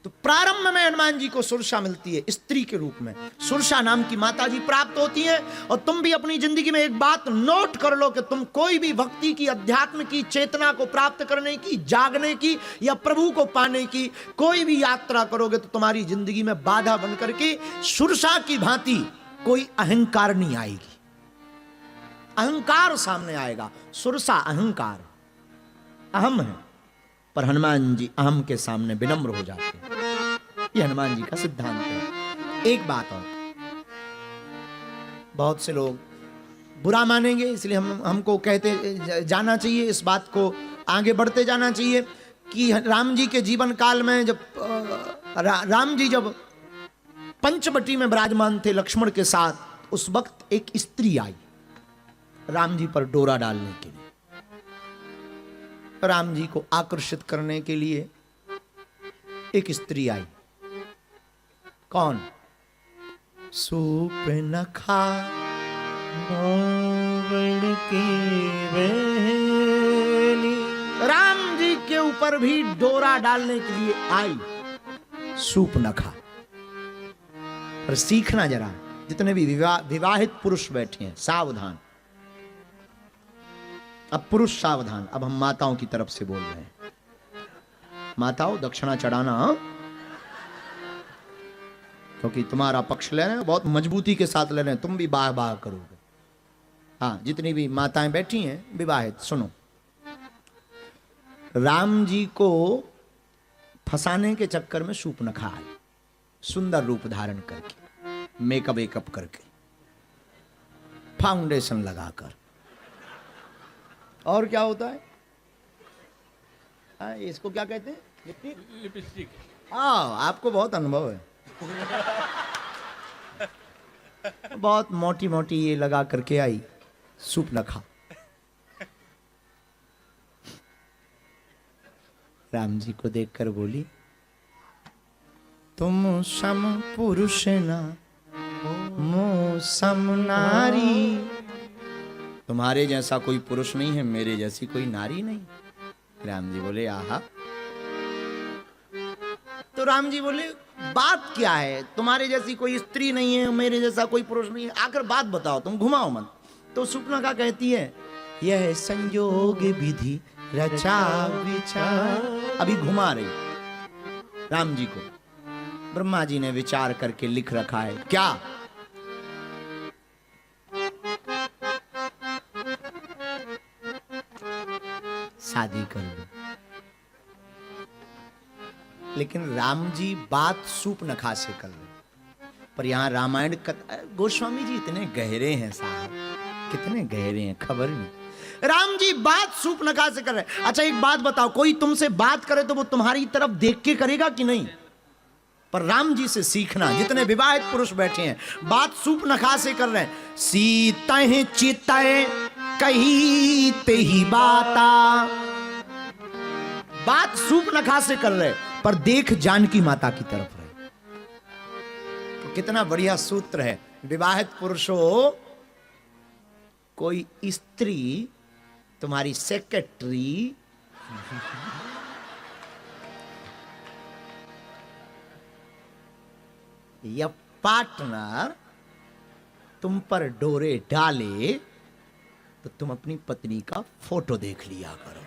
तो प्रारंभ में हनुमान जी को सुरसा मिलती है स्त्री के रूप में, सुरसा नाम की माता जी प्राप्त होती है। और तुम भी अपनी जिंदगी में एक बात नोट कर लो कि तुम कोई भी भक्ति की, अध्यात्म की चेतना को प्राप्त करने की, जागने की या प्रभु को पाने की कोई भी यात्रा करोगे तो तुम्हारी जिंदगी में बाधा बनकर के सुरसा की भांति कोई अहंकार नहीं आएगी, अहंकार सामने आएगा। सुरसा अहंकार, अहम है, पर हनुमान जी अहम के सामने विनम्र हो जाते हैं। ये हनुमान जी का सिद्धांत है। एक बात और, बहुत से लोग बुरा मानेंगे, इसलिए हमको कहते जाना चाहिए, इस बात को आगे बढ़ते जाना चाहिए कि राम जी के जीवन काल में जब राम जी जब पंचवटी में विराजमान थे लक्ष्मण के साथ, उस वक्त एक स्त्री आई राम जी पर डोरा डालने के लिए, राम जी को आकर्षित करने के लिए एक स्त्री आई। कौन? सूपनखा की बेली, राम जी के ऊपर भी डोरा डालने के लिए आई सूपनखा। पर सीखना जरा, जितने भी विवाहित पुरुष बैठे हैं सावधान, अब पुरुष सावधान, अब हम माताओं की तरफ से बोल रहे हैं। माताओं दक्षिणा चढ़ाना, क्योंकि तुम्हारा पक्ष ले रहे हैं, बहुत मजबूती के साथ ले रहे हैं, तुम भी बाह बाह करोगे। हाँ, जितनी भी माताएं बैठी हैं विवाहित, सुनो। राम जी को फंसाने के चक्कर में शूर्पणखा आई, सुंदर रूप धारण करके, मेकअप वेकअप करके, फाउंडेशन लगाकर। और क्या होता है? इसको क्या कहते हैं? लिपस्टिक। हाँ, आपको बहुत अनुभव है। बहुत मोटी मोटी ये लगा करके आई शूर्पणखा। राम जी को देखकर बोली, तुम सम पुरुष ना मो सम नारी, तुम्हारे जैसा कोई पुरुष नहीं है, मेरे जैसी कोई नारी नहीं। राम जी बोले आहा। तो राम जी बोले बात क्या है, तुम्हारे जैसी कोई स्त्री नहीं है, मेरे जैसा कोई पुरुष नहीं है, आकर बात बताओ, तुम घुमाओ मत। तो शूर्पणखा कहती है, यह संयोग विधि रचा विचार। अभी घुमा रही राम जी को। ब्रह्मा जी ने विचार करके लिख रखा है क्या? शादी कर लो। लेकिन राम जी बात शूर्पणखा से कर लो। पर यहां रामायण गोस्वामी जी इतने गहरे हैं साहब, कितने गहरे हैं, खबर नहीं। राम जी बात शूर्पणखा से कर रहे हैं। अच्छा एक बात बताओ, कोई तुमसे बात करे तो वो तुम्हारी तरफ देख के करेगा कि नहीं? पर राम जी से सीखना, जितने विवाहित पुरुष बैठे हैं, बात शूर्पणखा से कर रहे हैं। सीतहि चितहि कही ते ही बाता, बात शूर्पणखा से कर रहे, पर देख जानकी माता की तरफ रहे। तो कितना बढ़िया सूत्र है। विवाहित पुरुषों, कोई स्त्री तुम्हारी सेक्रेटरी या पार्टनर तुम पर डोरे डाले तो तुम अपनी पत्नी का फोटो देख लिया करो।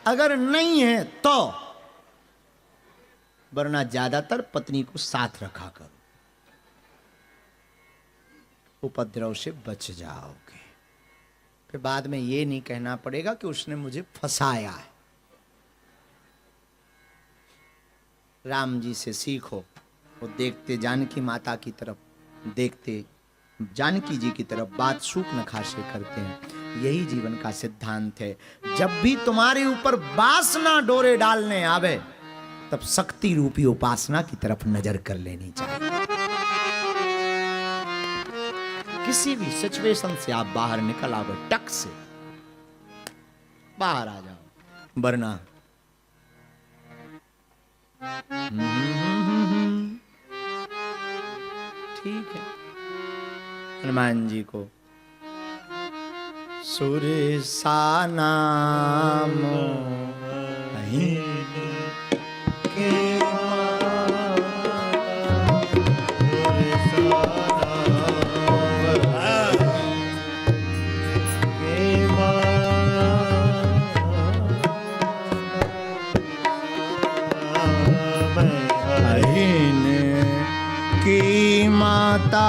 अगर नहीं है तो, वरना ज्यादातर पत्नी को साथ रखा करो, उपद्रव से बच जाओगे। फिर बाद में ये नहीं कहना पड़ेगा कि उसने मुझे फंसाया है। राम जी से सीखो, वो देखते जानकी माता की तरफ, देखते जानकी जी की तरफ, बात शूर्पणखा से करते हैं। यही जीवन का सिद्धांत है। जब भी तुम्हारे ऊपर वासना डोरे डालने आवे, तब शक्ति रूपी उपासना की तरफ नजर कर लेनी चाहिए। किसी भी सिचुएशन से आप बाहर निकल आओ, टक से बाहर आ जाओ, वरना ठीक है। हनुमान जी को सुरसा नाम अहिन के अहिन की माता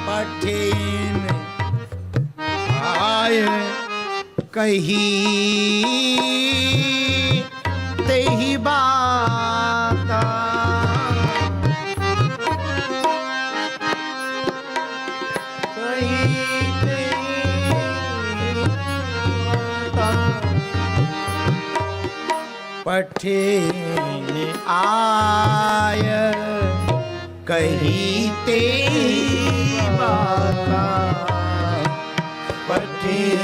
पठिन आय कही तेहि बाता कही तेहि बाता पठिन आय कही तेहि बाता पठिन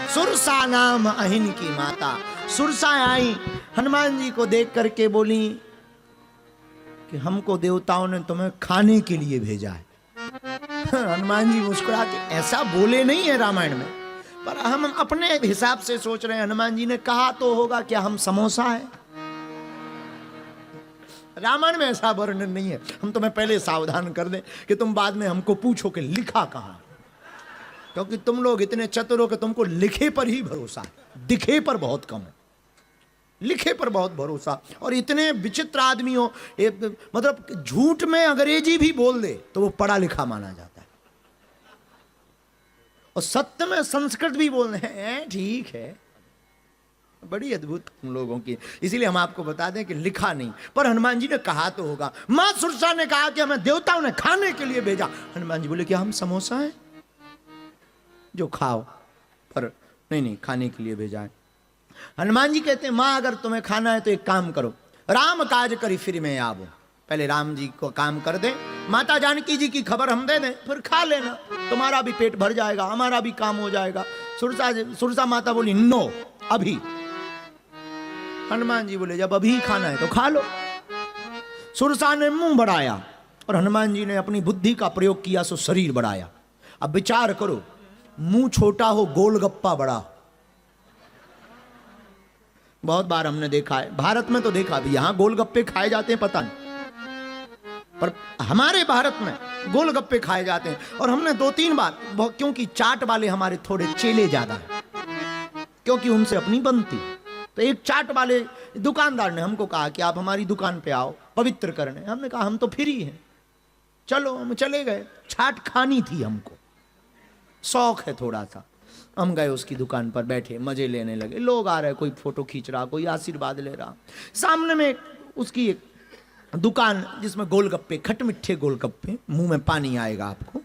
सुरसा नाम अहिन की माता। सुरसा आई, हनुमान जी को देख करके बोली कि हमको देवताओं ने तुम्हें खाने के लिए भेजा है। हनुमान जी मुस्कुरा के, ऐसा बोले नहीं है रामायण में, पर हम अपने हिसाब से सोच रहे हैं हनुमान जी ने कहा तो होगा क्या हम समोसा है। रामायण में ऐसा वर्णन नहीं है। हम तुम्हें पहले सावधान कर दें कि तुम बाद में हमको पूछो कि लिखा कहाँ, क्योंकि तुम लोग इतने चतुर हो कि तुमको लिखे पर ही भरोसा है, दिखे पर बहुत कम है। लिखे पर बहुत भरोसा, और इतने विचित्र आदमी हो, मतलब झूठ में अंग्रेजी भी बोल दे तो वो पढ़ा लिखा माना जाता है, और सत्य में संस्कृत भी बोल रहे हैं, ठीक है। बड़ी अद्भुत तुम लोगों की। इसीलिए हम आपको बता दें कि लिखा नहीं, पर हनुमान जी ने कहा तो होगा। मां सुरसा ने कहा कि हमें देवताओं ने खाने के लिए भेजा। हनुमान जी बोले क्या हम समोसा हैं जो खाओ, पर नहीं, खाने के लिए भेजा है। हनुमान जी कहते हैं मां अगर तुम्हें खाना है तो एक काम करो, राम काज करी फिर मैं आवो। पहले राम जी को काम कर दें, माता जानकी जी की खबर हम दे दें, फिर खा लेना, तुम्हारा भी पेट भर जाएगा, हमारा भी काम हो जाएगा। सुरसा माता बोली नो, अभी। हनुमान जी बोले जब अभी खाना है तो खा लो। सुरसा ने मुंह बढ़ाया और हनुमान जी ने अपनी बुद्धि का प्रयोग किया, सो शरीर बढ़ाया। अब विचार करो, मुंह छोटा हो गोलगप्पा बड़ा। बहुत बार हमने देखा है, भारत में तो देखा भी, यहां गोलगप्पे खाए जाते हैं पता नहीं, पर हमारे भारत में गोलगप्पे खाए जाते हैं। और हमने 2-3 बार, क्योंकि चाट वाले हमारे थोड़े चेले ज्यादा हैं, क्योंकि उनसे अपनी बनती, तो एक चाट वाले दुकानदार ने हमको कहा कि आप हमारी दुकान पे आओ पवित्र करने। हमने कहा हम तो फ्री हैं, चलो। हम चले गए, चाट खानी थी हमको, शौक है थोड़ा सा। हम गए उसकी दुकान पर, बैठे, मजे लेने लगे। लोग आ रहे, कोई फोटो खींच रहा, कोई आशीर्वाद ले रहा। सामने में उसकी एक दुकान जिसमें गोलगप्पे, खटमिठे गोलगप्पे, मुंह में पानी आएगा आपको,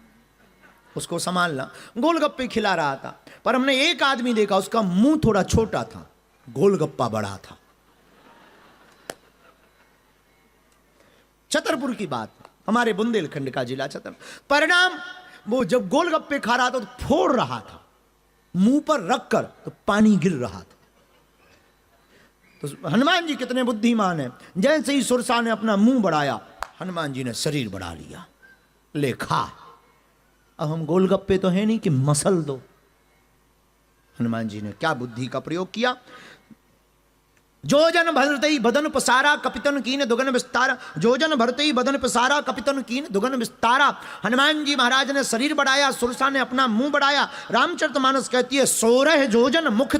उसको संभालना। गोलगप्पे खिला रहा था, पर हमने एक आदमी देखा उसका मुंह थोड़ा छोटा था, गोलगप्पा बड़ा था। छतरपुर की बात, हमारे बुंदेलखंड का जिला छतर। परिणाम वो जब गोलगप्पे खा रहा था तो फोड़ रहा था, मुंह पर रखकर तो पानी गिर रहा था। तो हनुमान जी कितने बुद्धिमान हैं, जैसे ही सुरसा ने अपना मुंह बढ़ाया, हनुमान जी ने शरीर बढ़ा लिया, ले खा। अब हम गोलगप्पे तो है नहीं कि मसल दो। हनुमान जी ने क्या बुद्धि का प्रयोग किया। जो जन भरतई बदन पसारा कपितन कीन दुगन विस्तारा, जो जन भरतई बदन पसारा कपितन कीन दुगन विस्तारा। हनुमान जी महाराज ने शरीर बढ़ाया, सुरसा ने अपना मुंह बढ़ाया। रामचरितमानस कहती है 16 जोजन मुख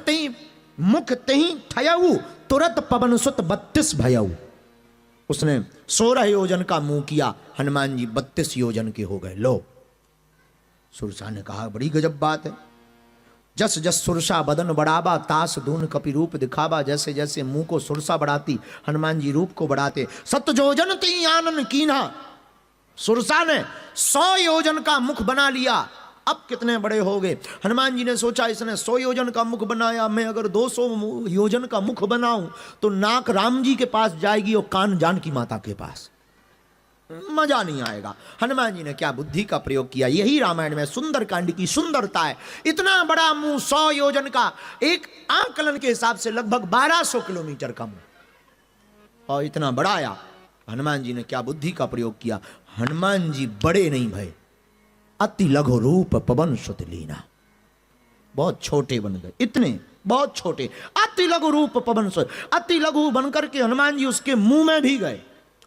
तही ठयऊ तुरत पवन सुत 32 भयऊ। उसने 16 योजन का मुंह किया, हनुमान जी 32 योजन के हो गए। लो, सुरसा ने कहा बड़ी गजब बात है। जस जस सुरसा बदन बढ़ावा, तास दून कपि रूप दिखावा। जैसे जैसे मुंह को सुरसा बढ़ाती, हनुमान जी रूप को बढ़ाते। 7 योजन ती आनन कीन्हा, सुरसा ने 100 योजन का मुख बना लिया। अब कितने बड़े हो गए। हनुमान जी ने सोचा इसने 100 योजन का मुख बनाया, मैं अगर 200 योजन का मुख बनाऊं तो नाक राम जी के पास जाएगी और कान जानकी माता के पास, मजा नहीं आएगा। हनुमान जी ने क्या बुद्धि का प्रयोग किया। यही रामायण में सुंदर कांड की सुंदरता है। इतना बड़ा मुंह, 100 योजन का, एक आंकलन के हिसाब से लगभग 1200 किलोमीटर का मुंह, और इतना बढ़ाया। हनुमान जी ने क्या बुद्धि का प्रयोग किया। हनुमान जी बड़े नहीं भय, अति लघु रूप पवन सुत लीना, बहुत छोटे बन गए, इतने बहुत छोटे, अति लघु रूप पवन सुत। अति लघु बनकर के हनुमान जी उसके मुंह में भी गए,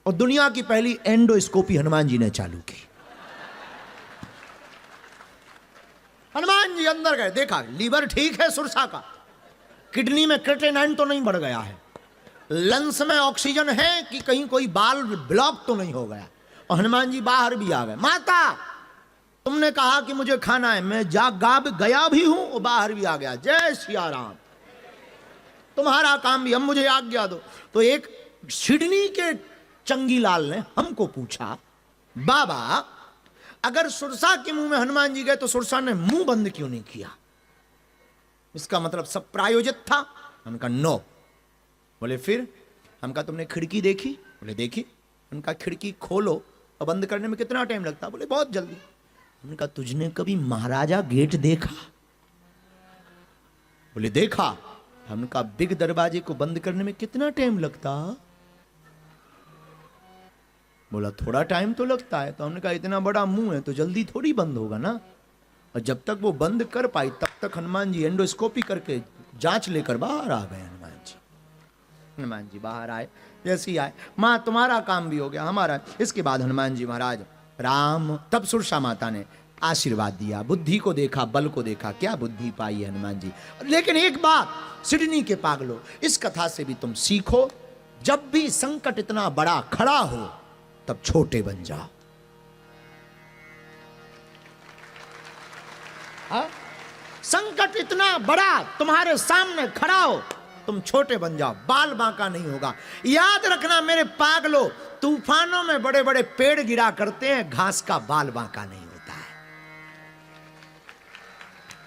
और दुनिया की पहली एंडोस्कोपी हनुमान जी ने चालू की। हनुमान जी अंदर गए, देखा लीवर ठीक है सुरसा का, किडनी में क्रिएटिनिन तो नहीं बढ़ गया है, लंग्स में ऑक्सीजन है कि कहीं कोई बाल ब्लॉक तो नहीं हो गया। और हनुमान जी बाहर भी आ गए। माता, तुमने कहा कि मुझे खाना है, मैं गया भी हूं और बाहर भी आ गया। जय सिया राम, तुम्हारा काम भी, हम मुझे आज्ञा दो। तो एक सिडनी के चंगीलाल ने हमको पूछा, बाबा अगर सुरसा के मुंह में हनुमान जी गए तो सुरसा ने मुंह बंद क्यों नहीं किया? इसका मतलब सब प्रायोजित था। उनका नो। बोले फिर? हम कहा तुमने खिड़की देखी? बोले देखी। उनका खिड़की खोलो और बंद करने में कितना टाइम लगता? बोले बहुत जल्दी। उनका तुझने कभी महाराजा गेट देखा? बोले देखा। हमने बिग दरवाजे को बंद करने में कितना टाइम लगता? बोला थोड़ा टाइम तो लगता है। तो हमने कहा इतना बड़ा मुंह है तो जल्दी थोड़ी बंद होगा ना। और जब तक वो बंद कर पाई तब तक हनुमान जी एंडोस्कोपी करके जांच लेकर बाहर आ गए। हनुमान जी बाहर आए, जैसे ही आए, माँ तुम्हारा काम भी हो गया, हमारा। इसके बाद हनुमान जी महाराज राम, तब सुरसा माता ने आशीर्वाद दिया। बुद्धि को देखा, बल को देखा, क्या बुद्धि पाई है हनुमान जी। लेकिन एक बात सिडनी के पागलो, इस कथा से भी तुम सीखो, जब भी संकट इतना बड़ा खड़ा हो तब छोटे बन जाओ। संकट इतना बड़ा तुम्हारे सामने खड़ा हो, तुम छोटे बन जाओ, बाल बांका नहीं होगा। याद रखना मेरे पागलो, तूफानों में बड़े बड़े पेड़ गिरा करते हैं, घास का बाल बांका नहीं होता है।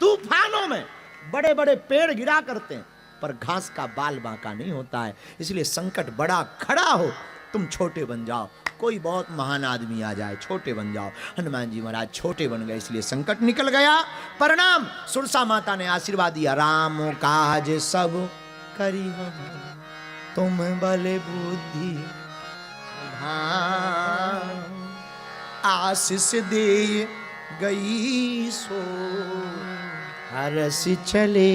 तूफानों में बड़े बड़े पेड़ गिरा करते हैं पर घास का बाल बांका नहीं होता है। इसलिए संकट बड़ा खड़ा हो, तुम छोटे बन जाओ। कोई बहुत महान आदमी आ जाए, छोटे बन जाओ। हनुमान जी महाराज छोटे बन गए, इसलिए संकट निकल गया। परिणाम, सुरसा माता ने आशीर्वाद दिया, राम काज सब करी तुम बले बुद्धि आशीष दे गई सो हरस चले।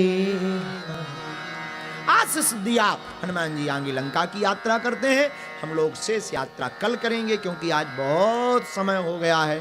आशीष दिया। हनुमान जी आगे लंका की यात्रा करते हैं। हम लोग शेष यात्रा कल करेंगे, क्योंकि आज बहुत समय हो गया है।